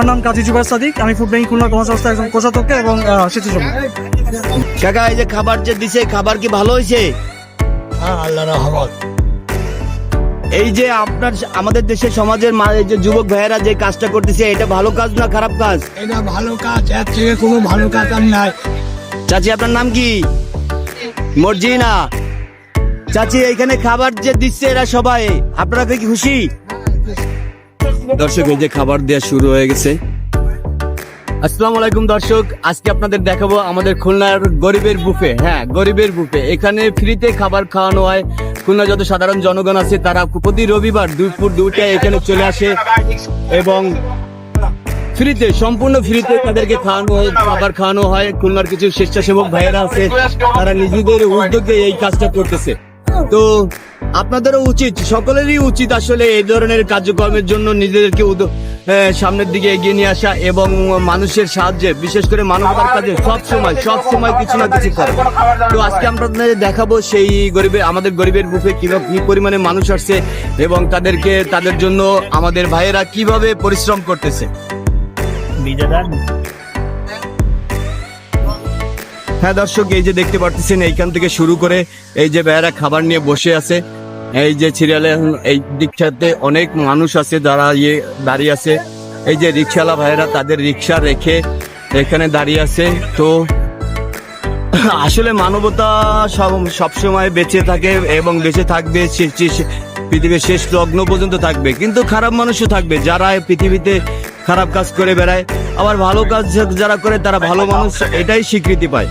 আমার নাম কাজী জুবাইর সাদিক, আমি ফুড ব্যাংক খুলনা কর্মসংস্থার একজন কোষাধ্যক্ষ এবং স্বেচ্ছাসেবক। কাকা, এই যে খাবার যে দিছে, খাবার কি ভালো হয়েছে? হ্যাঁ, আল্লাহর রহমত। এই যে আপনার আমাদের দেশের সমাজের এই যে যুবক ভাইয়েরা যে কাজটা করতেছে, এটা ভালো কাজ না খারাপ কাজ? এটা ভালো কাজ, এর থেকে কোনো ভালো কাজ আর নাই। চাচি, আপনার নাম কি? মর্জিনা। চাচি, এইখানে খাবার যে দিচ্ছে এরা সবাই, আপনারা কি খুশি? দর্শক, এই যে খাবার দেওয়া শুরু হয়ে গেছে। আসসালামু আলাইকুম দর্শক, আজকে আপনাদের দেখাবো আমাদের খুলনার গরিবের বুফে। হ্যাঁ, গরিবের বুফে। এখানে ফ্রিতে খাবার খাওয়ানো হয়। খুলনা যত সাধারণ জনগণ আছে তারা প্রতি রবিবার দুপুর 2টায় এখানে চলে আসে এবং ফ্রিতে, সম্পূর্ণ ফ্রিতে তাদেরকে খাওয়ানো হয়, খাবার খাওয়ানো হয়। খুলনার কিছু স্বেচ্ছাসেবক ভাইয়েরা আছে, তারা নিজেদের উদ্যোগে এই কাজটা করতেছে। তো আপনাদেরও উচিত, সকলেরই উচিত আসলে এই ধরনের কার্যক্রমের জন্য নিজেদেরকে সামনের দিকে এগিয়ে নিয়ে আসা এবং মানুষের সাহায্যে, বিশেষ করে মানবতার কাজে সবসময় কিছু না কিছু করে। তো আজকে আমরা আপনাদের দেখাবো সেই আমাদের গরিবের বুফে কি পরিমাণে মানুষ আসছে এবং তাদের জন্য আমাদের ভাইয়েরা কিভাবে পরিশ্রম করতেছে। হ্যাঁ দর্শক, এই যে দেখতে পারতেছেন, এইখান থেকে শুরু করে এই যে ভাইয়েরা খাবার নিয়ে বসে আছে। এই যে সিরিয়ালে এই দিকটাতে অনেক মানুষ আছে যারা দাঁড়িয়ে আছে। এই যে রিক্সাওয়ালা ভাইয়েরা তাদের রিক্সা রেখে এখানে দাঁড়িয়ে আছে। তো আসলে মানবতা সবসময় বেঁচে থাকে এবং বেঁচে থাকবে, পৃথিবীর শেষ লগ্ন পর্যন্ত থাকবে। কিন্তু খারাপ মানুষও থাকবে যারা পৃথিবীতে খারাপ কাজ করে বেড়ায়, আবার ভালো কাজ যারা করে তারা ভালো মানুষ, এটাই স্বীকৃতি পায়।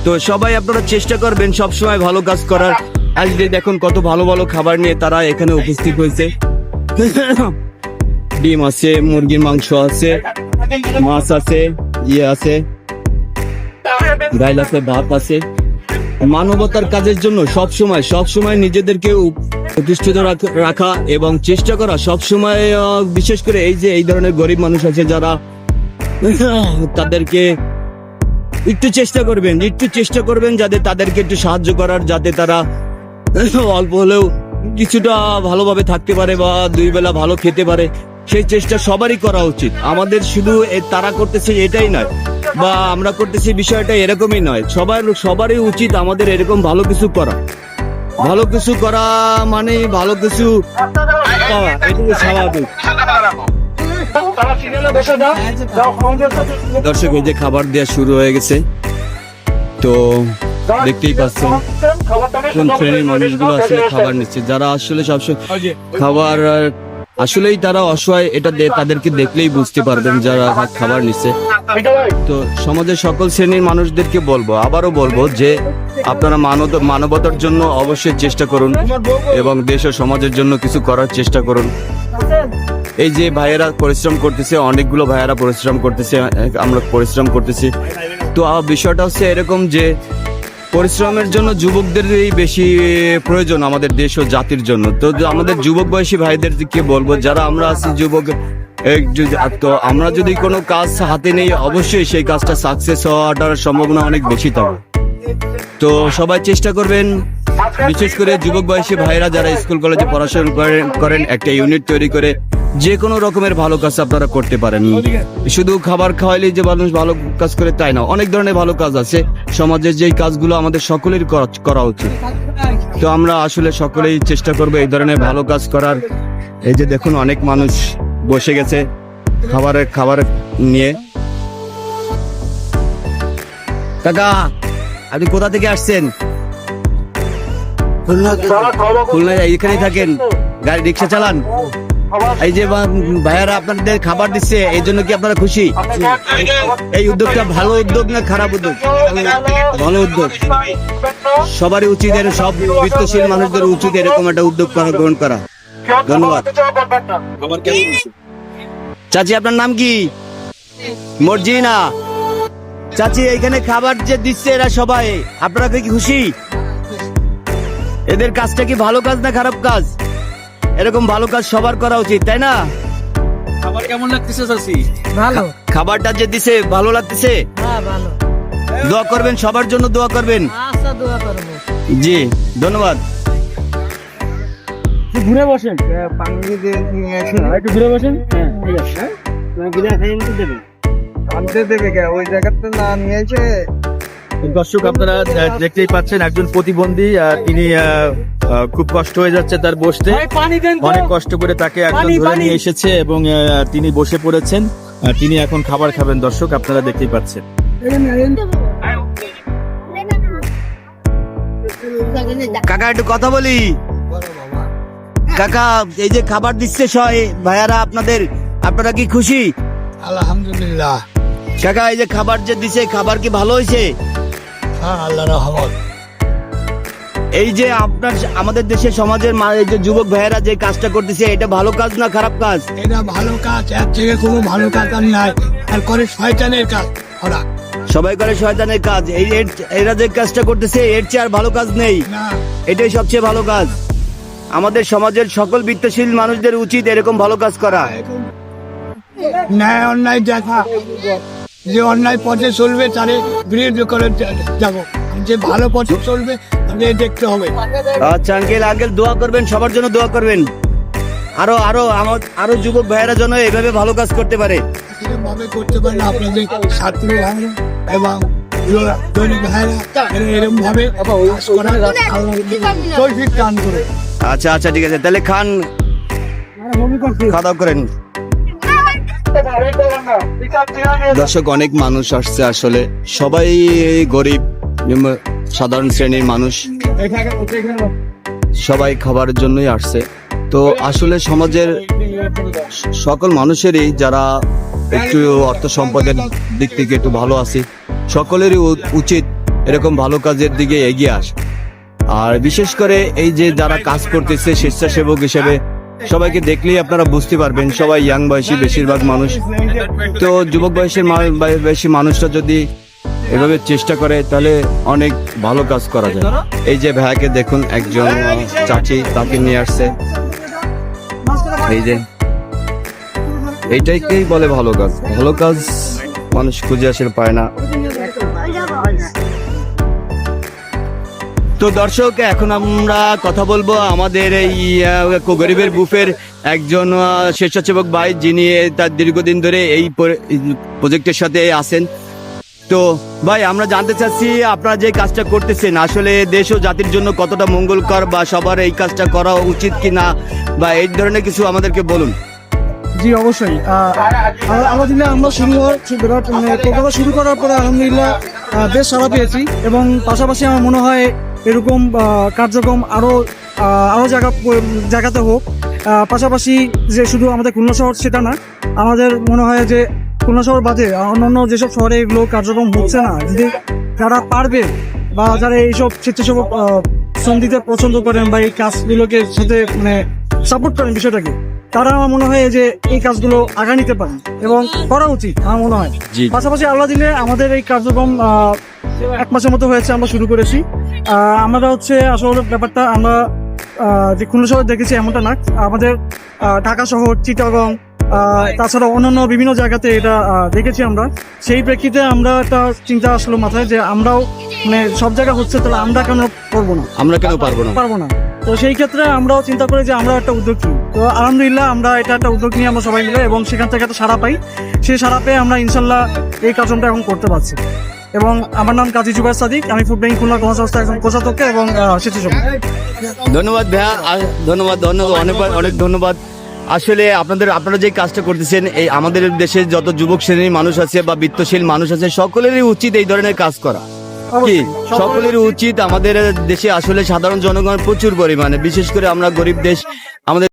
তো সবাই আপনারা চেষ্টা করবেন সবসময় ভালো কাজ করার। আজকে দেখুন কত ভালো ভালো খাবার নিয়ে তারা এখানে উপস্থিত হয়েছে। ডিম আছে, মুরগির মাংস আছে, মাছ আছে, আছে ডাল আছে, ভাত আছে। মানবতার কাজের জন্য সবসময় নিজেদেরকে প্রতিষ্ঠিত রাখা এবং চেষ্টা করা সবসময়। বিশেষ করে এই ধরনের গরিব মানুষ আছে যারা, তাদেরকে একটু চেষ্টা করবেন যাতে তাদেরকে একটু সাহায্য করার, যাতে তারা অল্প হলেও কিছুটা ভালোভাবে থাকতে পারে বা 2 বেলা ভালো খেতে পারে। সেই চেষ্টা সবারই করা উচিত। আমাদের শুধু তারা করতেছে এটাই নয়, বা আমরা করতেছি বিষয়টা এরকমই নয়। সবারই উচিত আমাদের এরকম ভালো কিছু করা মানে ভালো কিছু পাওয়া, এটুকু স্বাভাবিক। দর্শক, এই যে খাবার দেওয়া শুরু হয়ে গেছে। তো দেখতেই পাচ্ছেন কোন শ্রেণীর মানুষগুলো আসলে খাবার নিচ্ছে, যারা আসলে সবসময় খাবার, আসলেই তারা অসহায়। এটা তাদেরকে দেখলেই বুঝতে পারবেন যারা খাবার নিচ্ছে। তো সমাজের সকল শ্রেণীর মানুষদেরকে আবারও বলবো যে আপনারা মানবতার জন্য অবশ্যই চেষ্টা করুন এবং দেশ ও সমাজের জন্য কিছু করার চেষ্টা করুন। এই যে ভাইয়েরা পরিশ্রম করতেছে, অনেকগুলো ভাইয়েরা পরিশ্রম করতেছে, আমরা পরিশ্রম করতেছি। তো বিষয়টা হচ্ছে এরকম যে পরিশ্রমের জন্য যুবকদেরই বেশি প্রয়োজন আমাদের দেশ ও জাতির জন্য। তো আমাদের যুবক বয়সী ভাইদেরকে বলবো, যারা আমরা আছি যুবক, তো আমরা যদি কোনো কাজ হাতে নেই, অবশ্যই সেই কাজটা সাকসেস হওয়াটার সম্ভাবনা অনেক বেশি থাকে। তো সবাই চেষ্টা করবেন, বিশেষ করে যুবক বয়সী ভাইরা যারা স্কুল কলেজে পড়াশোনা করেন, একটা ইউনিট তৈরি করে যে কোনো রকমের ভালো কাজ আপনারা করতে পারেন। শুধু খাবার খাওয়াইলেই যে মানুষ ভালো কাজ করে তাই না, অনেক ধরনের ভালো কাজ আছে সমাজের, যেই কাজগুলো আমাদের সকলেরই করা উচিত। তো আমরা আসলে সকলেই চেষ্টা করবো এই ধরনের ভালো কাজ করার। এই যে দেখুন, অনেক মানুষ বসে গেছে খাবার নিয়ে। কাকা, আপনি কোথা থেকে আসছেন? খুলনা। এখানেই থাকেন? গাড়ি রিক্সা চালান? এই যে ভাইয়ারা আপনাদের খাবার দিচ্ছে, এই জন্য কি আপনারা খুশি? এই উদ্যোগটা ভালো উদ্যোগ না খারাপ উদ্যোগ? ভালো উদ্যোগ। সবারই উচিত, সব বৃত্তশীল মানুষদের উচিত এরকম একটা উদ্যোগ গ্রহণ করা। ধন্যবাদ। চাচি, আপনার নাম কি? মর্জিনা। চাচি, এইখানে খাবার যে দিচ্ছে এরা সবাই, আপনারা কি খুশি? এদের কাজটা কি ভালো কাজ না খারাপ কাজ? এরকম ভালো কাজ সবার করা উচিত, তাই না? খাবার কেমন লাগতেছে চাচি? ভালো। খাবারটা যে দিছে ভালো লাগতেছে? হ্যাঁ, ভালো। দোয়া করবেন, সবার জন্য দোয়া করবেন। আচ্ছা, দোয়া করব। জি, ধন্যবাদ। ঘুরে বসেন, একটু ঘুরে বসেন। হ্যাঁ, ঠিক আছে। আনতে দেবে কে ওই জায়গাতে না নিয়েছে। দর্শক আপনারা দেখতেই পাচ্ছেন একজন প্রতিবন্ধী তিনি খুব কষ্ট হয়ে যাচ্ছে তার বসতে, অনেক কষ্ট করে তাকে একজন ধরে নিয়ে এসেছে এবং তিনি বসে পড়েছেন। তিনি এখন খাবার খাবেন। দর্শক আপনারা দেখতেই পাচ্ছেন। কাকা একটু কথা বলি। কাকা এই যে খাবার দিচ্ছে ভাইয়ারা আপনারা কি খুশি? আলহামদুলিল্লাহ। কাকা এই যে খাবার যে দিছে, খাবার কি ভালো হয়েছে? হ্যাঁ, আল্লাহ রহমত। এই যে আমাদের দেশের সমাজের এই যে যুবক ভাইয়েরা যে কাজটা করতেছে, এটা ভালো কাজ না খারাপ কাজ? এটা ভালো কাজ, এর থেকে কোনো ভালো কাজ আর নাই। আর করে শয়তানের কাজ ওরা। সবাই করে শয়তানের কাজ। এরা যে কাজটা করতেছে এর চেয়ে আর ভালো কাজ নেই। না, এটাই সবচেয়ে ভালো কাজ। আমাদের সমাজের সকল বিত্তশীল মানুষদের উচিত এরকম ভালো কাজ করা। ন্যায় অন্যায় দেখা, যে অন্যায় পথে চলবে তারে বিরোধী করে যাবো, যে ভালো পথে চলবে তাহলে দেখতে হবে। আচ্ছা আঙ্কেল দোয়া করবেন, সবার জন্য দোয়া করবেন। আরো যুবক ভাইয়েরা যেন এইভাবে ভালো কাজ করতে পারে। এরকম ভাবে করতে পারেন আপনাদের ছাত্র ভাইরা এবং দৈনিক ভাইরা, এরকম ভাবে কাজ করা তৌফিক দান করে। আচ্ছা ঠিক আছে, তাহলে খাওয়া দাওয়া করেন। দর্শক অনেক মানুষ আসছে, আসলে সবাই গরিব সাধারণ শ্রেণীর মানুষ, সবাই খাবারের জন্যই আসছে। তো আসলে সমাজের সকল মানুষেরই যারা একটু অর্থ সম্পদের দিক থেকে একটু ভালো আছে, সকলেরই উচিত এরকম ভালো কাজের দিকে এগিয়ে আসে। আর বিশেষ করে এই যে যারা কাজ করতেছে স্বেচ্ছাসেবক হিসেবে, সবাইকে দেখলেই আপনারা বুঝতে পারবেন সবাই ইয়াং বয়সী বেশিরভাগ মানুষ। তো যুবক বয়সী মানুষরা যদি এভাবে চেষ্টা করে তাহলে অনেক ভালো কাজ করা যায়। এই যে ভাইয়াকে দেখুন, একজন চাচি তাকে নিয়ে আসছে। এই যে এইটাকেই বলে ভালো কাজ। ভালো কাজ মানুষ খুঁজে আসে পায় না। তো দর্শক এখন আমরা কথা বলবো আমাদের এই গরিবের বুফের একজন স্বেচ্ছাসেবক ভাই, যিনি তার দীর্ঘদিন ধরে এই প্রজেক্টের সাথে আছেন। তো ভাই আমরা জানতে চাচ্ছি আপনারা যে কাজটা করতেছেন আসলে দেশ ও জাতির জন্য কতটা মঙ্গলকর, বা সবার এই কাজটা করা উচিত কিনা, বা এই ধরনের কিছু আমাদেরকে বলুন। জি অবশ্যই। আলহামদুলিল্লাহ আমরা প্রোগ্রামটা শুরু করার পরে আলহামদুলিল্লাহ বেশ সাড়া পেয়েছি, এবং পাশাপাশি আমার মনে হয় এরকম কার্যক্রম আরো জায়গাতে হোক। পাশাপাশি যে শুধু আমাদের খুলনা শহর সেটা না, আমাদের মনে হয় যে খুলনা শহর বাদে অন্যান্য যেসব শহরে এগুলো কার্যক্রম হচ্ছে না, যদি যারা পারবে বা যারা এইসব স্বেচ্ছাসেবক শ্রম দিতে পছন্দ করেন বা এই কাজগুলোকে সাথে সাপোর্ট করেন বিষয়টাকে, তারা আমার মনে হয় যে এই কাজগুলো আগা নিতে পারেন এবং করা উচিত আমার মনে হয়। পাশাপাশি আল্লাহ দিলে আমাদের এই কার্যক্রম 1 মাসের মতো হয়েছে আমরা শুরু করেছি। আমরা আসলে ব্যাপারটা আমরা যে খুলনা শহর দেখেছি এমনটা না, আমাদের ঢাকা শহর, চিটাগং, তাছাড়া অন্যান্য বিভিন্ন জায়গাতে এটা দেখেছি আমরা। সেই প্রেক্ষিতে আমরা একটা চিন্তা আসলো মাথায় যে আমরাও সব জায়গা হচ্ছে, তাহলে আমরা কেন করবো না, আমরা কেন পারবো না। তো সেই ক্ষেত্রে আমরাও চিন্তা করি যে আমরা একটা উদ্যোগ নিই। তো আলহামদুলিল্লাহ আমরা এটা একটা উদ্যোগ নিয়ে আমরা সবাই মিলে, এবং সেখান থেকে একটা সাড়া পাই। সেই সাড়া পেয়ে আমরা ইনশাল্লাহ এই কাজটা এখন করতে পারছি। এবং আমার নাম কাজী জুবাইর সাদিক, আমি ফুড ব্যাংক খুলনা কর্মসংস্থার একজন কোষাধ্যক্ষ এবং স্বেচ্ছাসেবক। ধন্যবাদ ভাইয়া, ধন্যবাদ অনেক ধন্যবাদ। আসলে আপনারা যে কাজটা করতেছেন, এই আমাদের দেশের যত যুবক শ্রেণীর মানুষ আছে বা বিত্তশীল মানুষ আছে, সকলেরই উচিত এই ধরনের কাজ করা। কি সকলেরই উচিত। আমাদের দেশে আসলে সাধারণ জনগণ প্রচুর পরিমাণে, বিশেষ করে আমরা গরিব দেশ,